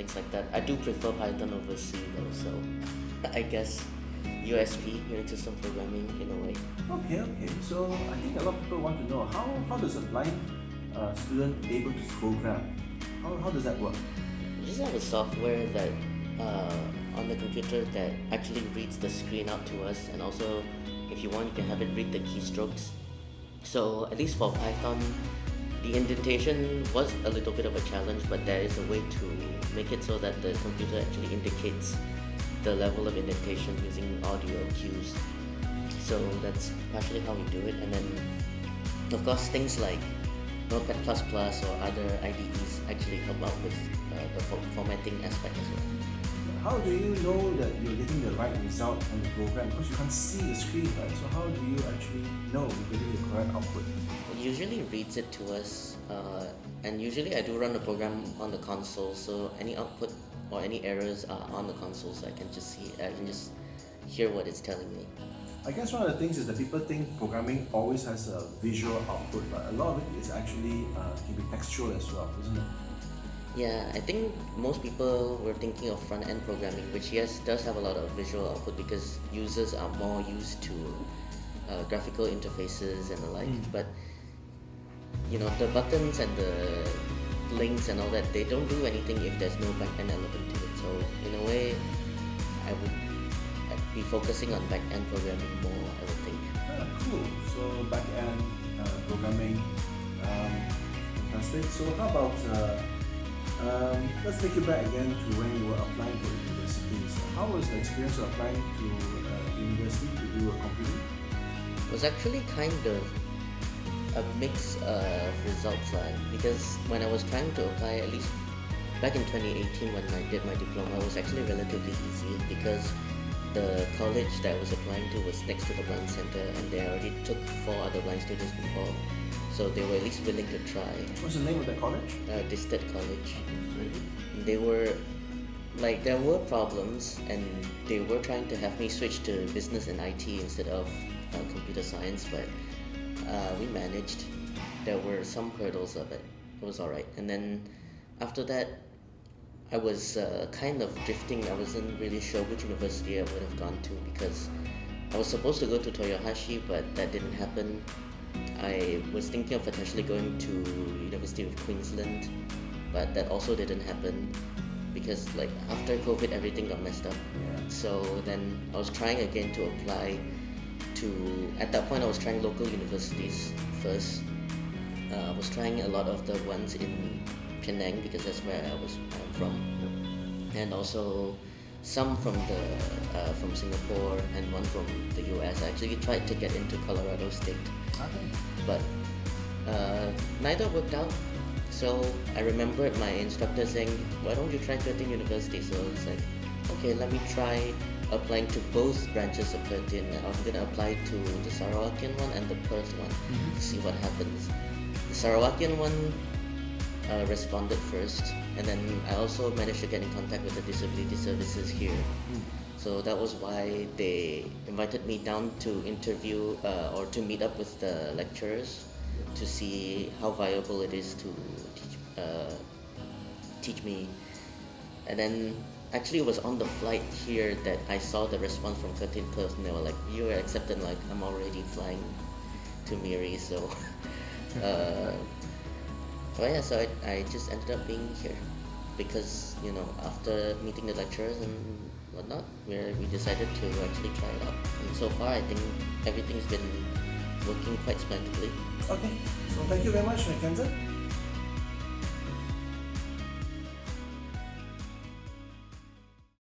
things like that. I do prefer Python over C though, so I guess USP, unit system programming, in a way. Okay. So I think a lot of people want to know how does a blind student able to program? How does that work? You just have a software that on the computer that actually reads the screen out to us, and also if you want, you can have it read the keystrokes. So at least for Python, the indentation was a little bit of a challenge, but there is a way to make it so that the computer actually indicates the level of indentation using audio cues. So that's partially how we do it. And then, of course, things like Notepad++ or other IDEs actually help out with the formatting aspect as well. How do you know that you're getting the right result on the program? Because you can't see the screen, right? So how do you actually know you're getting the correct output? It usually reads it to us, and usually I do run the program on the console, so any output or any errors are on the console, so I can just hear what it's telling me. I guess one of the things is that people think programming always has a visual output, but a lot of it is actually can be textual as well, isn't it? Yeah, I think most people were thinking of front-end programming, which yes, does have a lot of visual output because users are more used to graphical interfaces and the like. But the buttons and the links and all that, they don't do anything if there's no back-end element to it. So in a way, I would be focusing on back-end programming more, I would think. Cool. So back-end programming, fantastic. So how about let's take you back again to when you were applying for universities. How was the experience of applying to university to do computing? It was actually kind of a mix of results, because when I was trying to apply, at least back in 2018 when I did my diploma, it was actually relatively easy because the college that I was applying to was next to the blind center, and they already took 4 other blind students before, so they were at least willing to try. What's the name of that college? Disted College. They were there were problems, and they were trying to have me switch to business and IT instead of computer science, but we managed. There were some hurdles of it. It was alright. And then after that, I was kind of drifting. I wasn't really sure which university I would have gone to because I was supposed to go to Toyohashi, but that didn't happen. I was thinking of potentially going to University of Queensland, but that also didn't happen because after COVID everything got messed up. So then I was trying again to apply to, at that point I was trying local universities first. I was trying a lot of the ones in Penang because that's where I'm from, and also some from Singapore and one from the US. I actually tried to get into Colorado State, but neither worked out. So I remembered my instructor saying, why don't you try Curtin University? So I was like, okay, let me try applying to both branches of Curtin. I'm gonna apply to the Sarawakian one and the Perth one to see what happens. The Sarawakian one responded first, and then I also managed to get in contact with the disability services here. So that was why they invited me down to interview or to meet up with the lecturers to see how viable it is to teach me. And then actually it was on the flight here that I saw the response from Curtin Perth, and they were like, you were accepted. Like, I'm already flying to Miri, so so I just ended up being here because after meeting the lecturers and whatnot, we decided to actually try it out, and so far I think everything's been working quite splendidly. Okay, so thank you very much, Kenzon.